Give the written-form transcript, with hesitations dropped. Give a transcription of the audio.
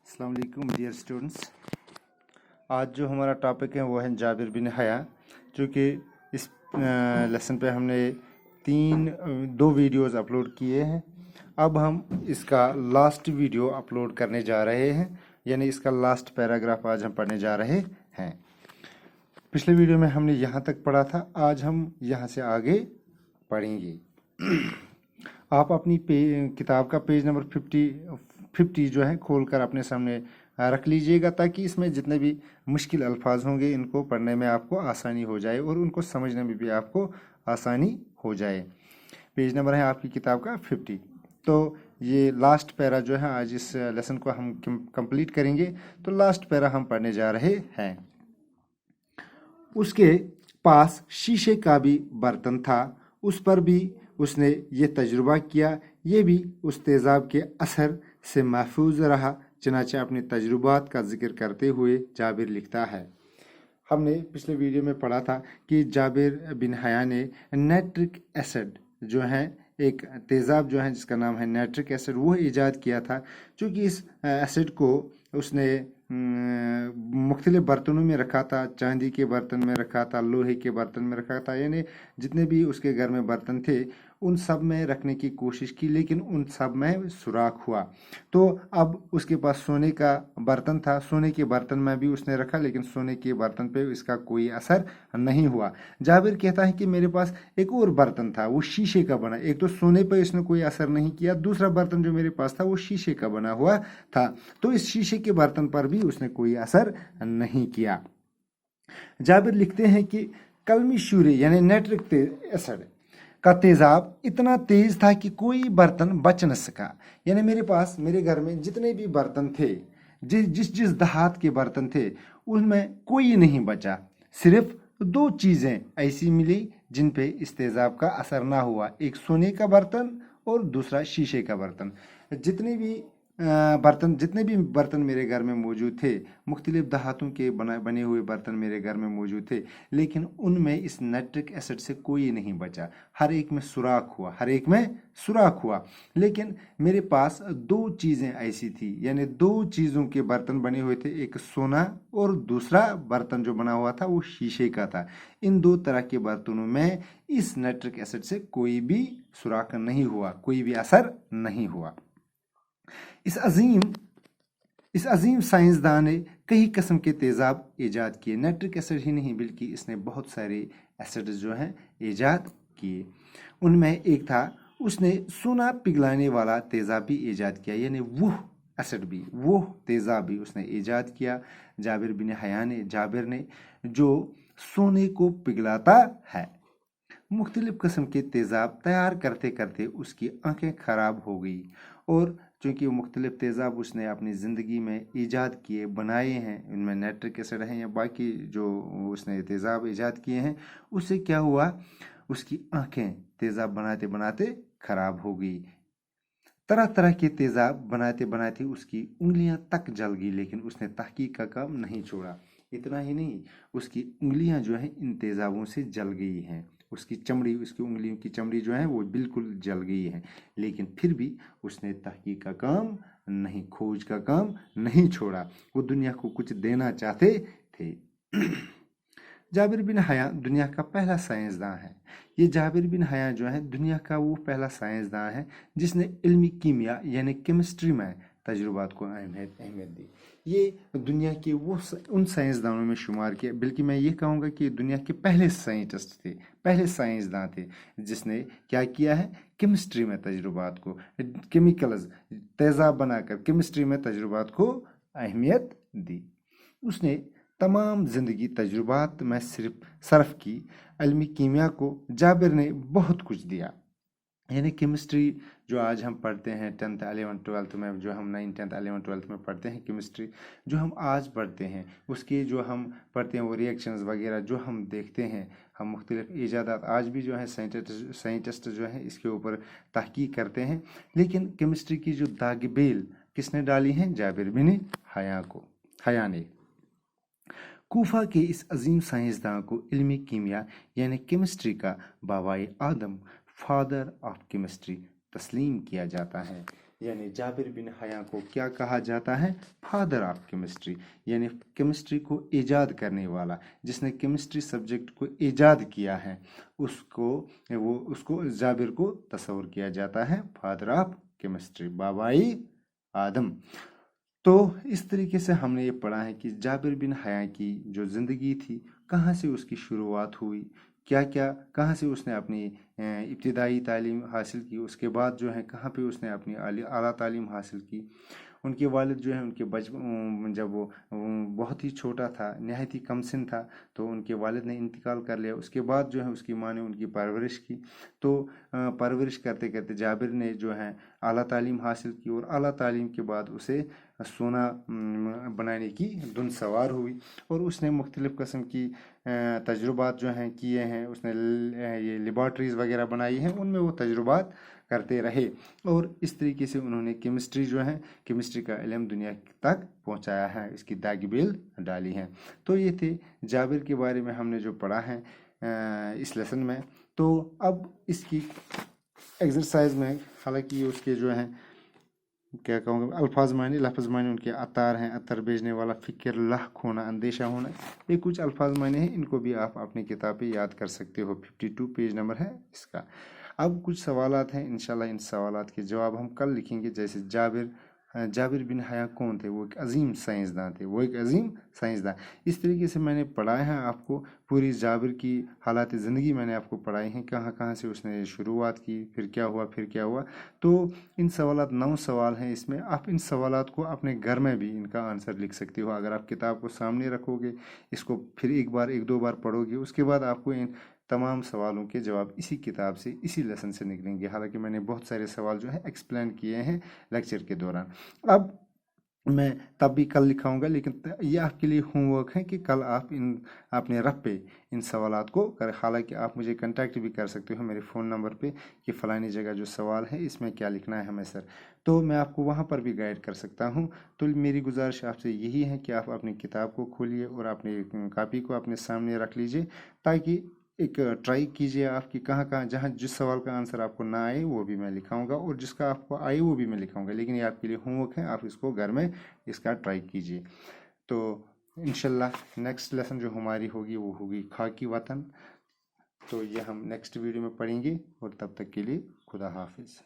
अस्सलाम वालेकुम dear students. आज जो हमारा टॉपिक है वो है जाबिर बिन हया। चूँकि इस लेसन पे हमने दो वीडियोस अपलोड किए हैं, अब हम इसका लास्ट वीडियो अपलोड करने जा रहे हैं, यानी इसका लास्ट पैराग्राफ आज हम पढ़ने जा रहे हैं। पिछले वीडियो में हमने यहाँ तक पढ़ा था, आज हम यहाँ से आगे पढ़ेंगे। आप अपनी किताब का पेज नंबर 50 जो है खोलकर अपने सामने रख लीजिएगा, ताकि इसमें जितने भी मुश्किल अल्फाज होंगे इनको पढ़ने में आपको आसानी हो जाए और उनको समझने में भी आपको आसानी हो जाए। पेज नंबर है आपकी किताब का 50। तो ये लास्ट पैरा जो है, आज इस लेसन को हम कंप्लीट करेंगे। तो लास्ट पैरा हम पढ़ने जा रहे हैं। उसके पास शीशे का भी बर्तन था, उस पर भी उसने ये तजुर्बा किया, ये भी उस तेज़ाब के असर से महफूज रहा। चनाचे अपने तजुर्बात का जिक्र करते हुए जाबिर लिखता है। हमने पिछले वीडियो में पढ़ा था कि जाबिर बिन हया ने नाइट्रिक एसिड जो है, एक तेज़ाब जो है जिसका नाम है नाइट्रिक एसिड, वो ईजाद किया था। क्योंकि इस एसिड को उसने मुख्तलिफ बर्तनों में रखा था, चांदी के बर्तन में रखा था, लोहे के बर्तन में रखा था, यानी जितने भी उसके घर में बर्तन थे उन सब में रखने की कोशिश की, लेकिन उन सब में सुराख हुआ। तो अब उसके पास सोने का बर्तन था, सोने के बर्तन में भी उसने रखा, लेकिन सोने के बर्तन पे इसका कोई असर नहीं हुआ। जाबिर कहता है कि मेरे पास एक और बर्तन था, वो शीशे का बना। एक तो सोने पर इसने कोई असर नहीं किया, दूसरा बर्तन जो मेरे पास था वो शीशे का बना हुआ था, तो इस शीशे के बर्तन पर भी उसने कोई असर नहीं किया। जाबिर लिखते हैं कि कलमी शूरे यानी नाइट्रिक एसिड का तेज़ाब इतना तेज था कि कोई बर्तन बच न सका। यानी मेरे घर में जितने भी बर्तन थे, जिस दहात के बर्तन थे, उनमें कोई नहीं बचा। सिर्फ दो चीज़ें ऐसी मिली जिन पे इस तेज़ाब का असर ना हुआ, एक सोने का बर्तन और दूसरा शीशे का बर्तन। जितने भी बर्तन मेरे घर में मौजूद थे, मुख्तलिफ दहातों के बने हुए बर्तन मेरे घर में मौजूद थे, लेकिन उनमें इस नाइट्रिक एसिड से कोई नहीं बचा। हर एक में सुराख हुआ। लेकिन मेरे पास दो चीज़ें ऐसी थी, यानी दो चीज़ों के बर्तन बने हुए थे, एक सोना और दूसरा बर्तन जो बना हुआ था वो शीशे का था। इन दो तरह के बर्तनों में इस नाइट्रिक एसिड से कोई भी सुराख नहीं हुआ, कोई भी असर नहीं हुआ। इस अजीम साइंसदान ने कई किस्म के तेज़ाब ईजाद किए। नाइट्रिक एसिड ही नहीं बल्कि इसने बहुत सारे एसिड जो हैं ईजाद किए। उनमें एक था, उसने सोना पिघलाने वाला तेज़ाब भी ईजाद किया, यानी वो तेज़ाब भी उसने ईजाद किया। जाबिर ने जो सोने को पिघलाता है। मुख्तलिफ किस्म के तेज़ाब तैयार करते करते उसकी आंखें ख़राब हो गई, और चूँकि मुख्तलिफ तेज़ाब उसने अपनी ज़िंदगी में ईजाद किए, बनाए हैं, इनमें नाइट्रिक एसिड है या बाकी जो उसने तेज़ाब ईजाद किए हैं, उससे क्या हुआ, उसकी आंखें तेज़ाब बनाते बनाते ख़राब हो गई। तरह तरह के तेज़ाब बनाते बनाते उसकी उंगलियां तक जल गई, लेकिन उसने तहकीक का काम नहीं छोड़ा। इतना ही नहीं, उसकी उंगलियां जो है इन तेज़ाबों से जल गई हैं। उसकी उंगलियों की चमड़ी जो है वो बिल्कुल जल गई है, लेकिन फिर भी उसने तहकीक का काम नहीं, खोज का काम नहीं छोड़ा। वो दुनिया को कुछ देना चाहते थे। जाबिर बिन हया दुनिया का पहला साइंसदान है। ये जाबिर बिन हया जो है दुनिया का वो पहला साइंसदान है जिसने इल्मी कीमिया यानी केमिस्ट्री में तजुर्बात को अहमियत दी। ये दुनिया के उन साइंसदानों में शुमार किया, बल्कि मैं ये कहूँगा कि दुनिया के पहले साइंटिस्ट थे, पहले साइंसदान थे जिसने क्या किया है, केमिस्ट्री में तजुर्बात को, केमिकल्स तेज़ाब बनाकर केमिस्ट्री में तजुर्बात को अहमियत दी। उसने तमाम ज़िंदगी तजुर्बात में सिर्फ सर्फ की। इल्मी कीमिया को जाबिर ने बहुत कुछ दिया। यानी केमिस्ट्री जो आज हम पढ़ते हैं 10th 11th 12th में, जो हम 9th 10th 11th 12th में पढ़ते हैं, केमिस्ट्री जो हम आज पढ़ते हैं, उसके जो हम पढ़ते हैं वो रिएक्शंस वगैरह जो हम देखते हैं, हम मुख्तलिफ ईजादात आज भी जो है साइंटिस्ट जो है इसके ऊपर तहकीक करते हैं। लेकिन केमिस्ट्री की जो दागबेल किसने डाली हैं, जाबिर बिन हया ने। कूफा के इस अजीम साइंसदान को इल्मी कीमिया यानी केमिस्ट्री का बाबाए आदम, फादर ऑफ केमिस्ट्री तस्लीम किया जाता है। یعنی جابر بن حیاں کو کیا کہا جاتا ہے؟ فادر آف کیمسٹری، یعنی کیمسٹری کو ایجاد کرنے والا، جس نے کیمسٹری سبجیکٹ کو ایجاد کیا ہے، اس کو جابر کو تصور کیا جاتا ہے فادر آف کیمسٹری، بابائی آدم۔ تو اس طریقے سے ہم نے یہ پڑھا ہے کہ جابر بن حیاں کی جو زندگی تھی، کہاں سے اس کی شروعات ہوئی، کہاں سے اس نے اپنی ابتدائی تعلیم حاصل کی، اس کے بعد جو ہے کہاں پہ اس نے اپنی اعلیٰ تعلیم حاصل کی۔ ان کے والد جو ہیں ان کے جب وہ بہت ہی چھوٹا تھا، نہایت ہی کم سن تھا، تو ان کے والد نے انتقال کر لیا۔ اس کے بعد جو ہے اس کی ماں نے ان کی پرورش کی، تو پرورش کرتے کرتے جابر نے جو ہے اعلیٰ تعلیم حاصل کی، اور اعلیٰ تعلیم کے بعد اسے سونا بنانے کی دھن سوار ہوئی، اور اس نے مختلف قسم کی تجربات جو ہیں کیے ہیں، اس نے یہ لیبارٹریز وغیرہ بنائی ہیں، ان میں وہ تجربات کرتے رہے، اور اس طریقے سے انہوں نے کیمسٹری جو ہے، کیمسٹری کا علم دنیا تک پہنچایا ہے، اس کی داغ بیل ڈالی ہے۔ تو یہ تھے جابر کے بارے میں ہم نے جو پڑھا ہے اس لیسن میں۔ تو اب اس کی ایکسرسائز میں، حالانکہ یہ اس کے جو ہیں کیا کہوں گا الفاظ معنی، لفظ معنی ان کے عطار ہیں، عطر بیچنے والا، فکر، لاحق ہونا، اندیشہ ہونا، یہ کچھ الفاظ معنی ہیں، ان کو بھی آپ اپنی کتاب پہ یاد کر سکتے ہو۔ 52 پیج نمبر ہے اس کا۔ اب کچھ سوالات ہیں، انشاءاللہ ان سوالات کے جواب ہم کل لکھیں گے۔ جیسے جابر بن حیاں کون تھے؟ وہ ایک عظیم سائنسداں تھے، اس طریقے سے میں نے پڑھایا ہے آپ کو پوری جابر کی حالات زندگی، میں نے آپ کو پڑھائی ہیں، کہاں کہاں سے اس نے شروعات کی، پھر کیا ہوا۔ تو ان سوالات 9 سوال ہیں اس میں، آپ ان سوالات کو اپنے گھر میں بھی ان کا آنسر لکھ سکتے ہو۔ اگر آپ کتاب کو سامنے رکھو گے، اس کو پھر ایک دو بار پڑھو گے، اس کے بعد آپ کو ان تمام سوالوں کے جواب اسی کتاب سے، اسی لیسن سے نکلیں گے۔ حالانکہ میں نے بہت سارے سوال جو ہے ایکسپلین کیے ہیں لیکچر کے دوران، اب میں تب بھی کل لکھاؤں گا، لیکن یہ آپ کے لیے ہوم ورک ہے کہ کل آپ اپنے رف پہ ان سوالات کو کریں۔ حالانکہ آپ مجھے کنٹیکٹ بھی کر سکتے ہو میرے فون نمبر پہ کہ فلانی جگہ جو سوال ہے اس میں کیا لکھنا ہے ہمیں سر، تو میں آپ کو وہاں پر بھی گائیڈ کر سکتا ہوں۔ تو میری گزارش آپ سے یہی ہے کہ آپ اپنی کتاب کو کھولیے اور اپنی کاپی کو اپنے سامنے رکھ لیجئے، تاکہ ایک ٹرائی کیجئے آپ کہ کہاں جہاں جس سوال کا آنسر آپ کو نہ آئے وہ بھی میں لکھاؤں گا، اور جس کا آپ کو آئے وہ بھی میں لکھاؤں گا، لیکن یہ آپ کے لیے ہوم ورک ہے، آپ اس کو گھر میں اس کا ٹرائی کیجئے۔ تو انشاءاللہ نیکسٹ لیسن جو ہماری ہوگی وہ ہوگی خاکی وطن، تو یہ ہم نیکسٹ ویڈیو میں پڑھیں گے، اور تب تک کے لیے خدا حافظ۔